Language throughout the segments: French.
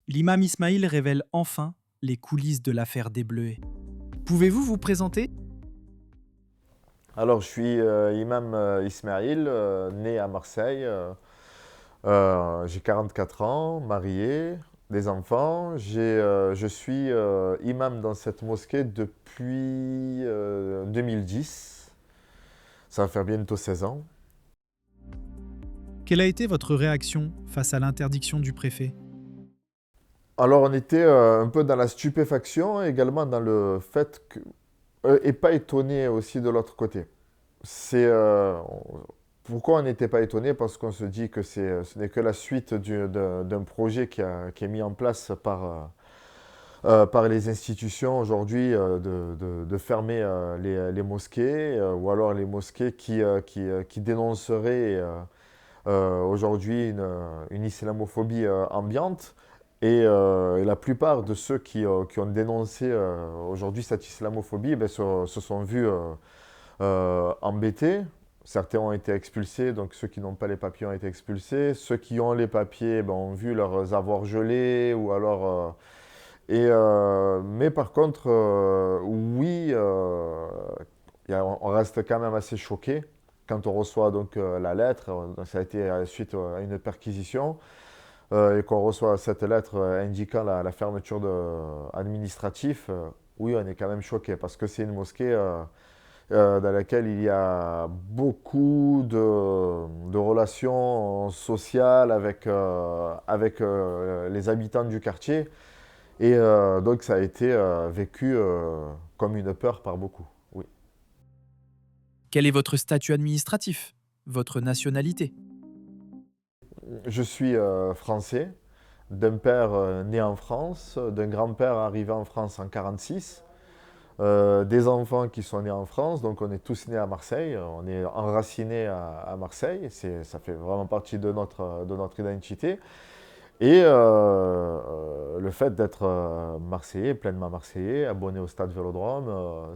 L'imam Ismail révèle enfin les coulisses de l'affaire des Bleuets. Pouvez-vous vous présenter? Alors, je suis imam Ismail, né à Marseille. J'ai 44 ans, marié, des enfants. Je suis imam dans cette mosquée depuis 2010. Ça va faire bientôt 16 ans. Quelle a été votre réaction face à l'interdiction du préfet? Alors, on était un peu dans la stupéfaction, également dans le fait que... et pas étonné aussi de l'autre côté. C'est pourquoi on n'était pas étonné? Parce qu'on se dit que ce n'est que la suite d'un projet qui est mis en place par les institutions aujourd'hui de fermer les mosquées ou alors les mosquées qui dénonceraient aujourd'hui une islamophobie ambiante. Et la plupart de ceux qui ont dénoncé aujourd'hui cette islamophobie ben, se sont vus embêtés. Certains ont été expulsés, donc ceux qui n'ont pas les papiers ont été expulsés. Ceux qui ont les papiers ben, ont vu leurs avoirs gelés ou alors. Mais par contre, oui, on reste quand même assez choqué quand on reçoit donc la lettre. Ça a été suite à une perquisition et qu'on reçoit cette lettre indiquant la fermeture administrative. Oui, on est quand même choqué parce que c'est une mosquée dans laquelle il y a beaucoup de relations sociales avec les habitants du quartier. Et donc ça a été vécu comme une peur par beaucoup. Oui. Quel est votre statut administratif? Votre nationalité? Je suis français, d'un père né en France, d'un grand-père arrivé en France en 1946, des enfants qui sont nés en France, donc on est tous nés à Marseille, on est enracinés à Marseille, ça fait vraiment partie de notre identité. Et le fait d'être marseillais, pleinement marseillais, abonné au stade Vélodrome,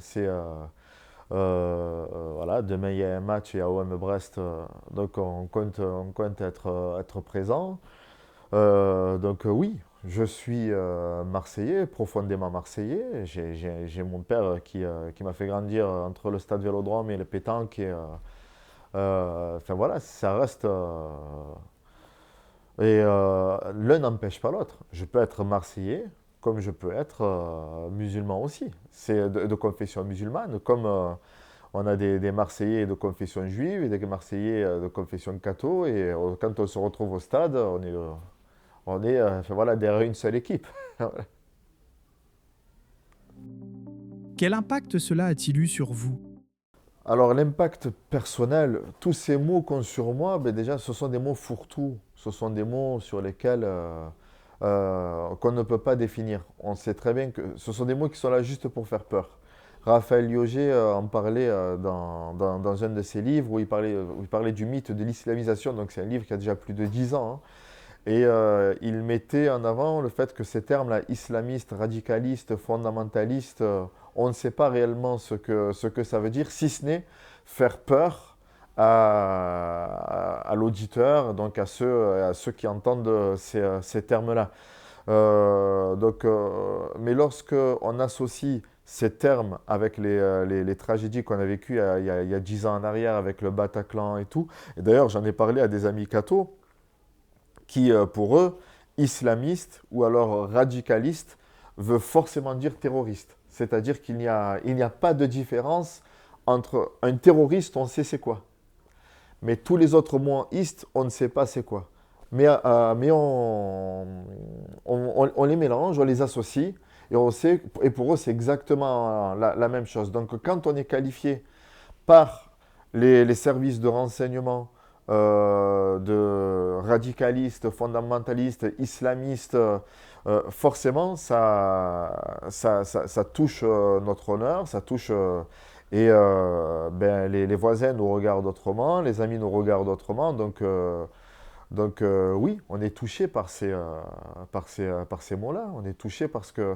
voilà, demain il y a un match, il y a OM Brest, donc on compte être présent. Oui, je suis marseillais, profondément marseillais. J'ai mon père qui m'a fait grandir entre le stade Vélodrome et le pétanque. Enfin voilà, ça reste. L'un n'empêche pas l'autre. Je peux être marseillais comme je peux être musulman aussi. C'est de confession musulmane, comme on a des Marseillais de confession juive et des Marseillais de confession catho. Et quand on se retrouve au stade, on est enfin, voilà, derrière une seule équipe. Quel impact cela a-t-il eu sur vous? Alors l'impact personnel, tous ces mots qu'ont sur moi, ben déjà ce sont des mots fourre-tout. Ce sont des mots sur lesquels qu'on ne peut pas définir. On sait très bien que ce sont des mots qui sont là juste pour faire peur. Raphaël Lioget en parlait dans un de ses livres où il parlait du mythe de l'islamisation. Donc c'est un livre qui a déjà plus de 10 ans, hein. Et il mettait en avant le fait que ces termes-là, islamistes, radicalistes, fondamentalistes, on ne sait pas réellement ce que ça veut dire, si ce n'est faire peur à l'auditeur, donc à ceux qui entendent ces termes-là. Mais lorsque on associe ces termes avec les tragédies qu'on a vécues il y a 10 ans en arrière avec le Bataclan et tout, et d'ailleurs j'en ai parlé à des amis cathos, qui, pour eux, islamiste ou alors radicaliste veut forcément dire terroriste. C'est-à-dire il n'y a pas de différence entre un terroriste, on sait c'est quoi. Mais tous les autres mots en iste, on ne sait pas c'est quoi. Mais on les mélange, on les associe, et on sait, et pour eux, c'est exactement la même chose. Donc quand on est qualifié par les services de renseignement de radicalistes, fondamentalistes, islamistes, forcément, ça touche notre honneur, ça touche... ben, les voisins nous regardent autrement, les amis nous regardent autrement, oui, on est touché par ces mots-là, on est touché parce que...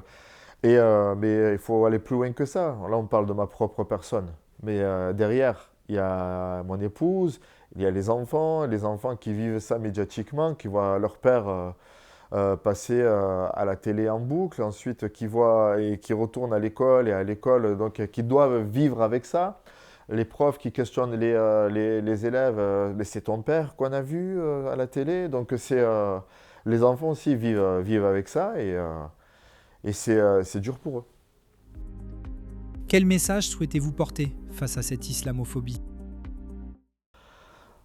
mais il faut aller plus loin que ça. Là, on parle de ma propre personne. Mais derrière, il y a mon épouse, il y a les enfants qui vivent ça médiatiquement, qui voient leur père passer à la télé en boucle, ensuite qui voient et qui retournent à l'école et à l'école, donc qui doivent vivre avec ça. Les profs qui questionnent les élèves, mais c'est ton père qu'on a vu à la télé, donc les enfants aussi vivent avec ça et c'est dur pour eux. Quel message souhaitez-vous porter face à cette islamophobie?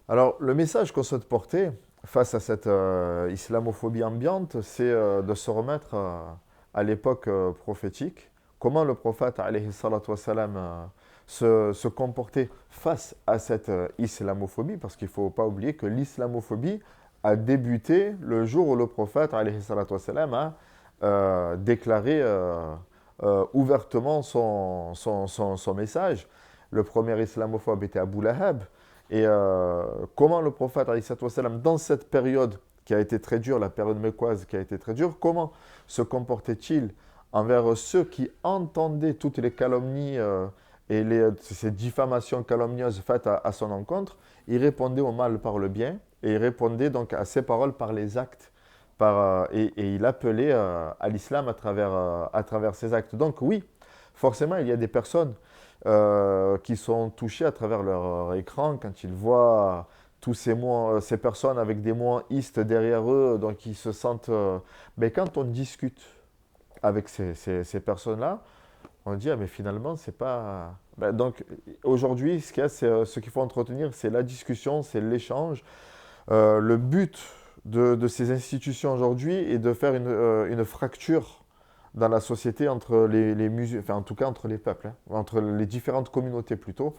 Alors, le message qu'on souhaite porter face à cette islamophobie ambiante, c'est de se remettre à l'époque prophétique. Comment le prophète, alayhi salatu wassalam, se comportait face à cette islamophobie, parce qu'il ne faut pas oublier que l'islamophobie a débuté le jour où le prophète, alayhi salatu wassalam, a déclaré ouvertement son message. Le premier islamophobe était Abu Lahab. Et comment le prophète, alayhi salatu wassalam, dans cette période qui a été très dure, la période mécoise qui a été très dure, comment se comportait-il envers ceux qui entendaient toutes les calomnies et ces diffamations calomnieuses faites à son encontre? Il répondait au mal par le bien et il répondait donc à ses paroles par les actes. Et il appelait à l'islam à travers ses actes. Donc oui, forcément, il y a des personnes qui sont touchés à travers leur écran quand ils voient tous ces personnes avec des mots-istes derrière eux, donc ils se sentent... mais quand on discute avec ces personnes-là, on dit, ah, mais finalement, c'est pas... Ben, donc aujourd'hui, ce qu'il y a, ce qu'il faut entretenir, c'est la discussion, c'est l'échange. Le but de ces institutions aujourd'hui est de faire une fracture dans la société entre les musulmans, enfin en tout cas entre les peuples, hein, entre les différentes communautés plutôt.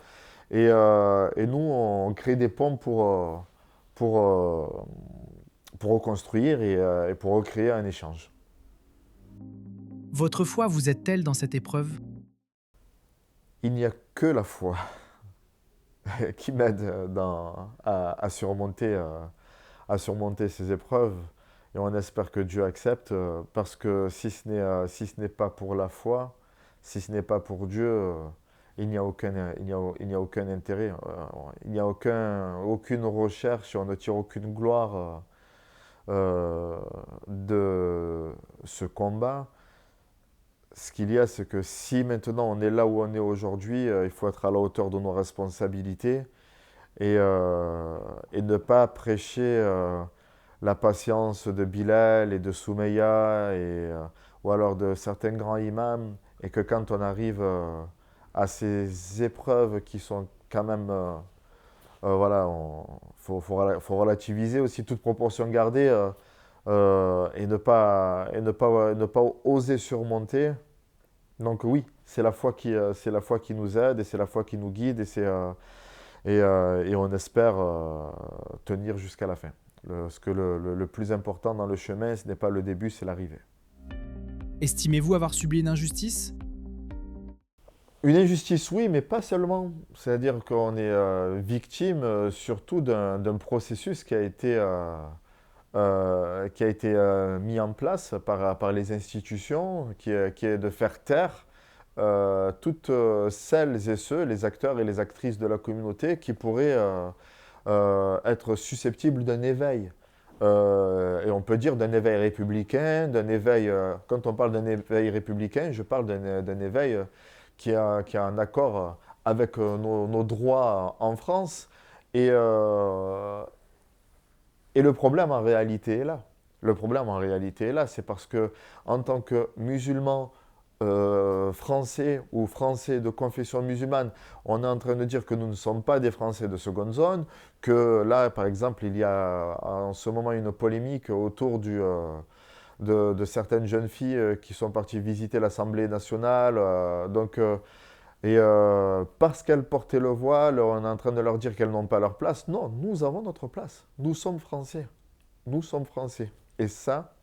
Et nous, on crée des ponts pour reconstruire et pour recréer un échange. Votre foi vous aide-t-elle dans cette épreuve? Il n'y a que la foi qui m'aide à surmonter ces épreuves. Et on espère que Dieu accepte, parce que si ce n'est pas pour la foi, si ce n'est pas pour Dieu, il n'y a aucun intérêt. Il n'y a aucune recherche, on ne tire aucune gloire de ce combat. Ce qu'il y a, c'est que si maintenant on est là où on est aujourd'hui, il faut être à la hauteur de nos responsabilités et ne pas prêcher la patience de Bilal et de Soumeya ou alors de certains grands imams, et que quand on arrive à ces épreuves qui sont quand même... voilà, faut relativiser aussi, toute proportion gardée, et ne pas oser surmonter. Donc oui, c'est la foi qui nous aide et c'est la foi qui nous guide et on espère tenir jusqu'à la fin. Parce que le plus important dans le chemin, ce n'est pas le début, c'est l'arrivée. Estimez-vous avoir subi une injustice? Une injustice, oui, mais pas seulement. C'est-à-dire qu'on est victime surtout d'un processus qui a été mis en place par les institutions, qui est de faire taire toutes celles et ceux, les acteurs et les actrices de la communauté qui pourraient être susceptibles d'un éveil. Et on peut dire d'un éveil républicain, d'un éveil... quand on parle d'un éveil républicain, je parle d'un éveil qui a un accord avec nos droits en France. Et le problème en réalité est là. Le problème en réalité est là, c'est parce que en tant que musulmans français ou français de confession musulmane, on est en train de dire que nous ne sommes pas des Français de seconde zone, que là, par exemple, il y a en ce moment une polémique autour de certaines jeunes filles qui sont parties visiter l'Assemblée nationale. Parce qu'elles portaient le voile, on est en train de leur dire qu'elles n'ont pas leur place. Non, nous avons notre place. Nous sommes Français. Nous sommes Français. Et ça,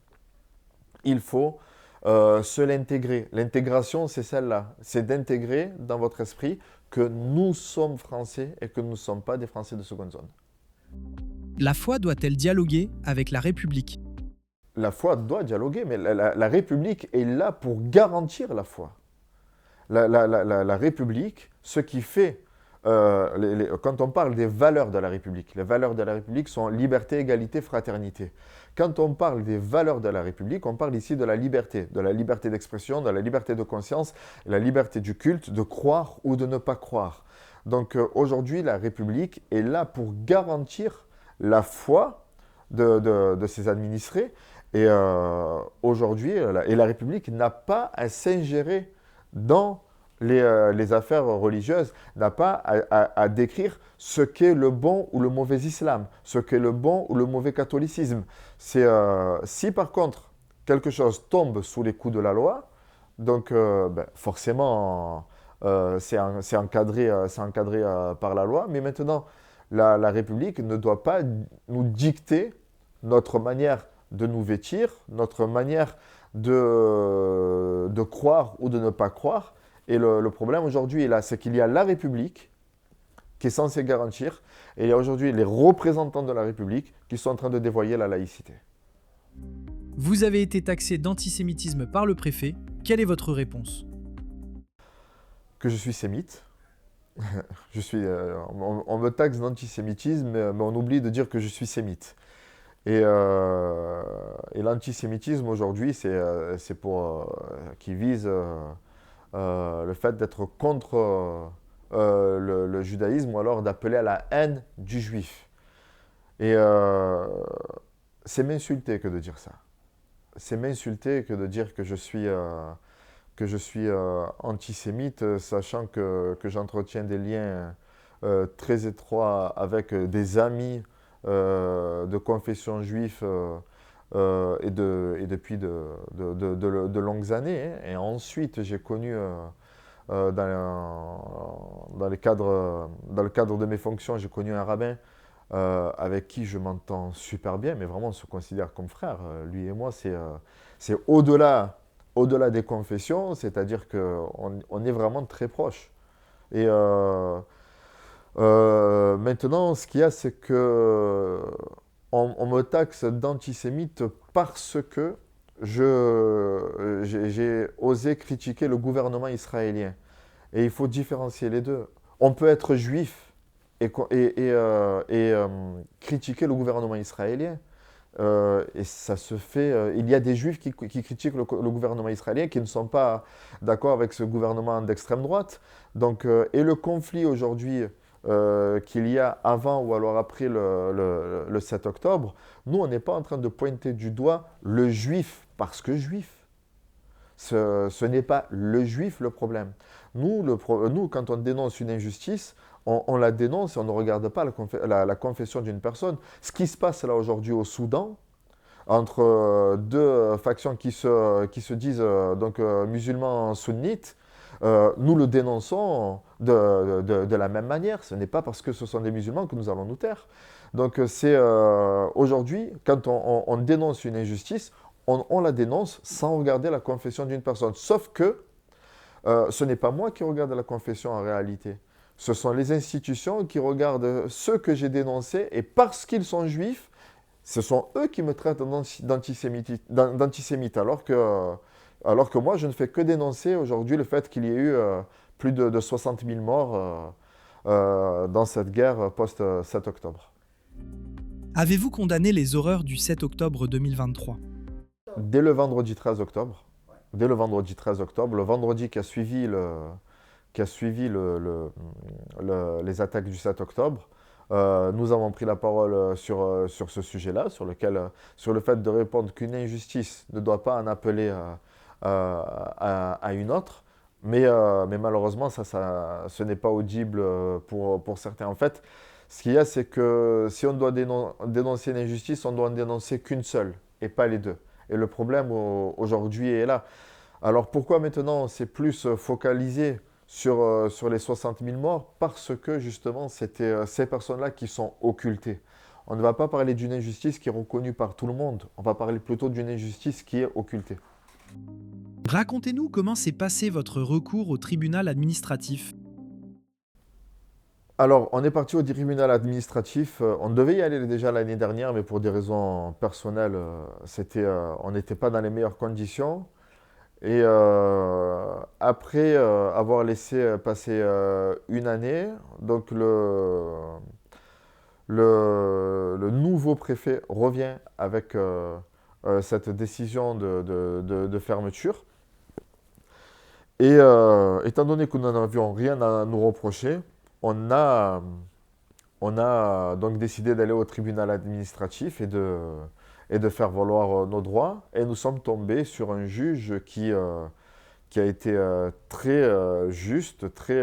il faut se l'intégrer. L'intégration, c'est celle-là. C'est d'intégrer dans votre esprit que nous sommes Français et que nous ne sommes pas des Français de seconde zone. La foi doit-elle dialoguer avec la République? La foi doit dialoguer, mais la République est là pour garantir la foi. La République, ce qui fait, quand on parle des valeurs de la République, les valeurs de la République sont liberté, égalité, fraternité. Quand on parle des valeurs de la République, on parle ici de la liberté d'expression, de la liberté de conscience, la liberté du culte, de croire ou de ne pas croire. Donc aujourd'hui, la République est là pour garantir la foi de ses administrés. Et aujourd'hui, la République n'a pas à s'ingérer dans les affaires religieuses, n'a pas à décrire ce qu'est le bon ou le mauvais islam, ce qu'est le bon ou le mauvais catholicisme. Si par contre quelque chose tombe sous les coups de la loi, donc forcément c'est encadré, par la loi, mais maintenant la République ne doit pas nous dicter notre manière de nous vêtir, notre manière de croire ou de ne pas croire. Et le problème aujourd'hui est là, c'est qu'il y a la République qui est censée garantir, et il y a aujourd'hui les représentants de la République qui sont en train de dévoyer la laïcité. Vous avez été taxé d'antisémitisme par le préfet. Quelle est votre réponse? Que je suis sémite. On me taxe d'antisémitisme, mais on oublie de dire que je suis sémite. Et l'antisémitisme aujourd'hui, c'est pour qui vise le fait d'être contre le judaïsme ou alors d'appeler à la haine du juif. Et c'est m'insulter que de dire ça. C'est m'insulter que de dire que je suis antisémite, sachant que j'entretiens des liens très étroits avec des amis de confession juive et depuis de longues années. Hein. Et ensuite, j'ai connu, dans le cadre de mes fonctions, j'ai connu un rabbin avec qui je m'entends super bien, mais vraiment on se considère comme frères. Lui et moi, c'est au-delà des confessions, c'est-à-dire qu'on est vraiment très proches. Et maintenant, ce qu'il y a, c'est que on me taxe d'antisémite parce que j'ai osé critiquer le gouvernement israélien. Et il faut différencier les deux. On peut être juif et critiquer le gouvernement israélien. Et ça se fait. Il y a des juifs qui critiquent le gouvernement israélien, qui ne sont pas d'accord avec ce gouvernement d'extrême droite. Donc, et le conflit aujourd'hui qu'il y a avant ou alors après le 7 octobre, nous, on n'est pas en train de pointer du doigt le juif parce que juif. Ce n'est pas le juif le problème. Nous, quand on dénonce une injustice, on la dénonce et on ne regarde pas la confession d'une personne. Ce qui se passe là aujourd'hui au Soudan, entre deux factions qui se disent musulmans sunnites, nous le dénonçons de la même manière. Ce n'est pas parce que ce sont des musulmans que nous allons nous taire. Donc aujourd'hui, quand on dénonce une injustice, on la dénonce sans regarder la confession d'une personne. Sauf que ce n'est pas moi qui regarde la confession en réalité. Ce sont les institutions qui regardent ceux que j'ai dénoncés et parce qu'ils sont juifs, ce sont eux qui me traitent d'antisémite alors que moi, je ne fais que dénoncer aujourd'hui le fait qu'il y ait eu plus de 60 000 morts dans cette guerre post-7 octobre. Avez-vous condamné les horreurs du 7 octobre 2023? Dès le vendredi 13 octobre, le vendredi qui a suivi les attaques du 7 octobre, nous avons pris la parole sur ce sujet-là, sur le fait de répondre qu'une injustice ne doit pas en appeler à une autre, mais malheureusement, ce n'est pas audible pour certains. En fait, ce qu'il y a, c'est que si on doit dénoncer une injustice, on doit en dénoncer qu'une seule, et pas les deux. Et le problème aujourd'hui est là. Alors pourquoi maintenant on s'est plus focalisé sur les 60 000 morts? Parce que justement, c'était ces personnes-là qui sont occultées. On ne va pas parler d'une injustice qui est reconnue par tout le monde, on va parler plutôt d'une injustice qui est occultée. Racontez-nous comment s'est passé votre recours au tribunal administratif. Alors, on est parti au tribunal administratif. On devait y aller déjà l'année dernière, mais pour des raisons personnelles, on n'était pas dans les meilleures conditions. Et après avoir laissé passer une année, donc le nouveau préfet revient avec cette décision de fermeture. Et étant donné que nous n'avions rien à nous reprocher, on a, on a donc décidé d'aller au tribunal administratif et de faire valoir nos droits. Et nous sommes tombés sur un juge qui a été très juste, très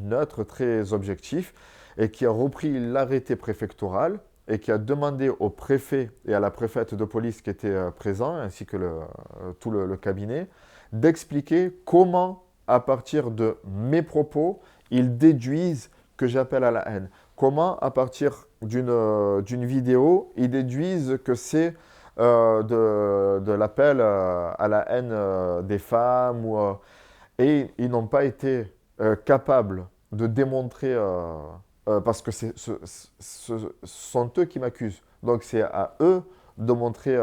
neutre, très objectif, et qui a repris l'arrêté préfectoral et qui a demandé au préfet et à la préfète de police qui étaient présents, ainsi que tout le cabinet, d'expliquer comment, à partir de mes propos, ils déduisent que j'appelle à la haine. Comment, à partir d'une vidéo, ils déduisent que c'est de l'appel à la haine des femmes. Et ils n'ont pas été capables de démontrer, parce que ce sont eux qui m'accusent. Donc c'est à eux de montrer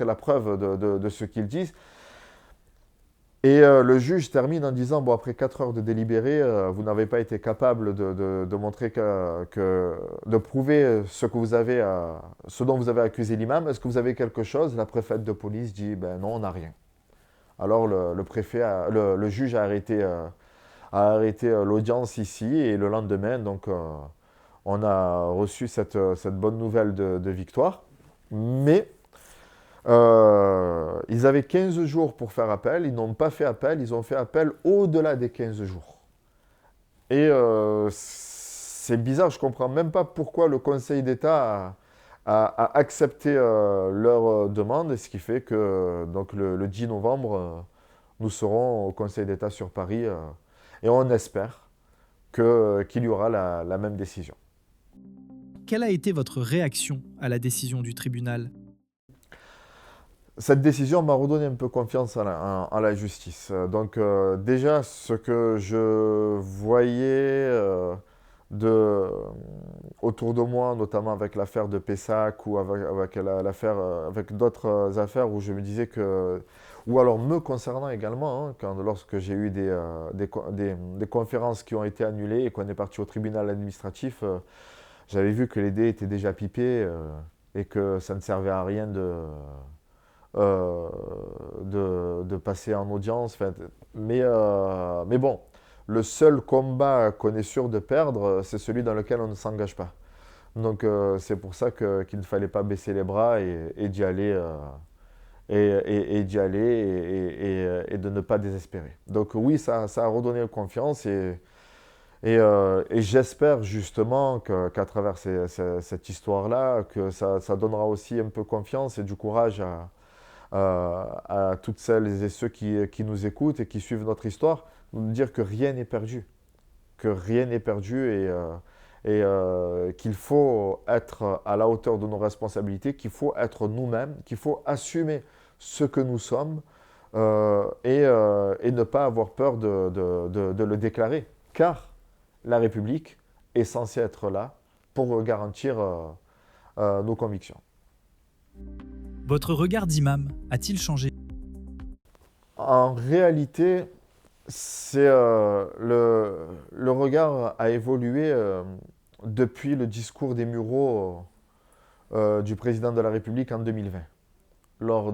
la preuve de ce qu'ils disent. Et le juge termine en disant, bon, après 4 heures de délibéré, vous n'avez pas été capable de montrer de prouver ce dont vous avez accusé l'imam. Est-ce que vous avez quelque chose? La préfète de police dit, ben non, on n'a rien. Alors le juge a arrêté l'audience ici et le lendemain, donc on a reçu cette bonne nouvelle de victoire. Mais ils avaient 15 jours pour faire appel, ils n'ont pas fait appel, ils ont fait appel au-delà des 15 jours. Et c'est bizarre, je ne comprends même pas pourquoi le Conseil d'État a accepté leur demande, ce qui fait que donc, le 10 novembre, nous serons au Conseil d'État sur Paris et on espère qu'il y aura la même décision. Quelle a été votre réaction à la décision du tribunal? Cette décision m'a redonné un peu confiance en la justice. Donc déjà, ce que je voyais autour de moi, notamment avec l'affaire de Pessac ou avec d'autres affaires où je me disais que, ou alors me concernant également, hein, lorsque j'ai eu des conférences qui ont été annulées et qu'on est parti au tribunal administratif, j'avais vu que les dés étaient déjà pipés et que ça ne servait à rien de passer en audience. Mais bon, le seul combat qu'on est sûr de perdre, c'est celui dans lequel on ne s'engage pas. Donc c'est pour ça qu'il ne fallait pas baisser les bras et d'y aller, et de ne pas désespérer. Donc oui, ça a redonné confiance et j'espère justement qu'à travers cette histoire-là, que ça donnera aussi un peu confiance et du courage à toutes celles et ceux qui nous écoutent et qui suivent notre histoire, nous dire que rien n'est perdu. Que rien n'est perdu et qu'il faut être à la hauteur de nos responsabilités, qu'il faut être nous-mêmes, qu'il faut assumer ce que nous sommes et ne pas avoir peur de le déclarer. Car la République est censée être là pour garantir nos convictions. Votre regard d'imam a-t-il changé? En réalité, le regard a évolué depuis le discours des Mureaux du président de la République en 2020, lors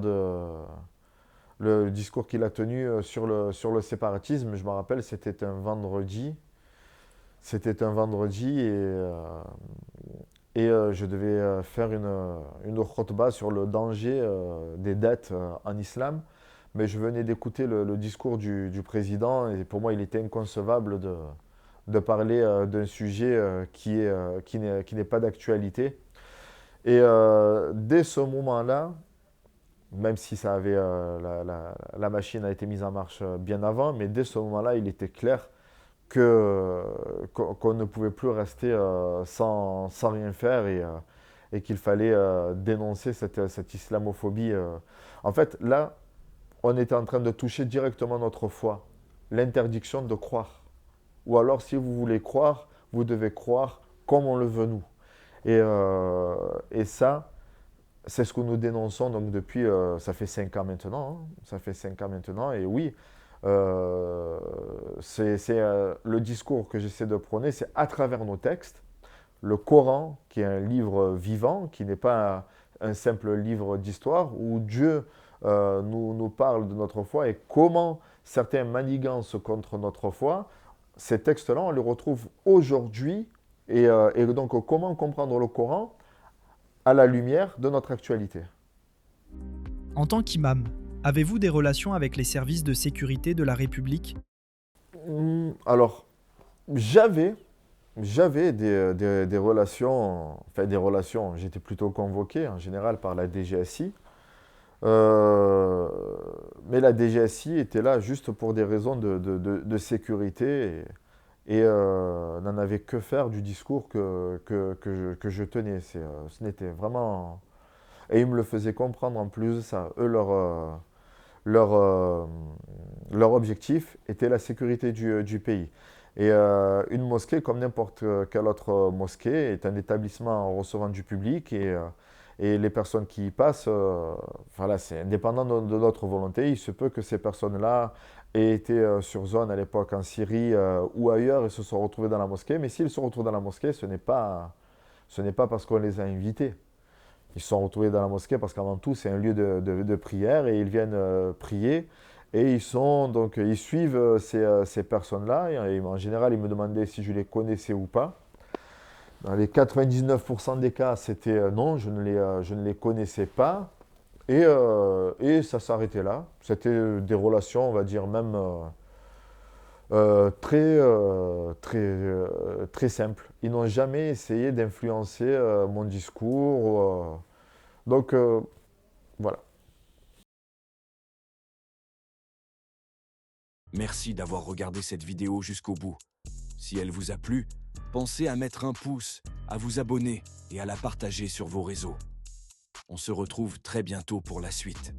le discours qu'il a tenu sur le séparatisme. Je me rappelle, c'était un vendredi. C'était un vendredi et je devais faire une khutba sur le danger des dettes en islam. Mais je venais d'écouter le discours du président et pour moi, il était inconcevable de parler d'un sujet qui n'est pas d'actualité. Et dès ce moment-là, même si la machine a été mise en marche bien avant, mais dès ce moment-là, il était clair qu'on ne pouvait plus rester sans rien faire et qu'il fallait dénoncer cette islamophobie. En fait, là, on était en train de toucher directement notre foi, l'interdiction de croire. Ou alors, si vous voulez croire, vous devez croire comme on le veut nous. Et ça, c'est ce que nous dénonçons donc depuis, ça fait 5 ans maintenant. Hein. Ça fait 5 ans maintenant. Et oui, c'est le discours que j'essaie de prôner, c'est à travers nos textes, le Coran, qui est un livre vivant, qui n'est pas un simple livre d'histoire, où Dieu nous parle de notre foi et comment certains manigancent contre notre foi. Ces textes-là, on les retrouve aujourd'hui. Et donc, comment comprendre le Coran à la lumière de notre actualité? En tant qu'imam, avez-vous des relations avec les services de sécurité de la République? Alors, j'avais des relations, enfin des relations, j'étais plutôt convoqué en général par la DGSI. Mais la DGSI était là juste pour des raisons de sécurité et n'en avait que faire du discours que je tenais. Ce n'était vraiment... Et ils me le faisaient comprendre en plus, ça, eux, leur objectif était la sécurité du pays. Et une mosquée, comme n'importe quelle autre mosquée, est un établissement recevant du public et les personnes qui y passent, voilà, c'est indépendant de notre volonté. Il se peut que ces personnes-là aient été sur zone à l'époque en Syrie ou ailleurs et se sont retrouvées dans la mosquée. Mais s'ils se retrouvent dans la mosquée, ce n'est pas parce qu'on les a invités. Ils se sont retrouvés dans la mosquée parce qu'avant tout, c'est un lieu de prière et ils viennent prier. Et ils suivent ces personnes-là. Et en général, ils me demandaient si je les connaissais ou pas. Dans les 99% des cas, c'était non, je ne les connaissais pas. Et ça s'arrêtait là. C'était des relations, on va dire, même très simples. Ils n'ont jamais essayé d'influencer mon discours. Donc, voilà. Merci d'avoir regardé cette vidéo jusqu'au bout. Si elle vous a plu, pensez à mettre un pouce, à vous abonner et à la partager sur vos réseaux. On se retrouve très bientôt pour la suite.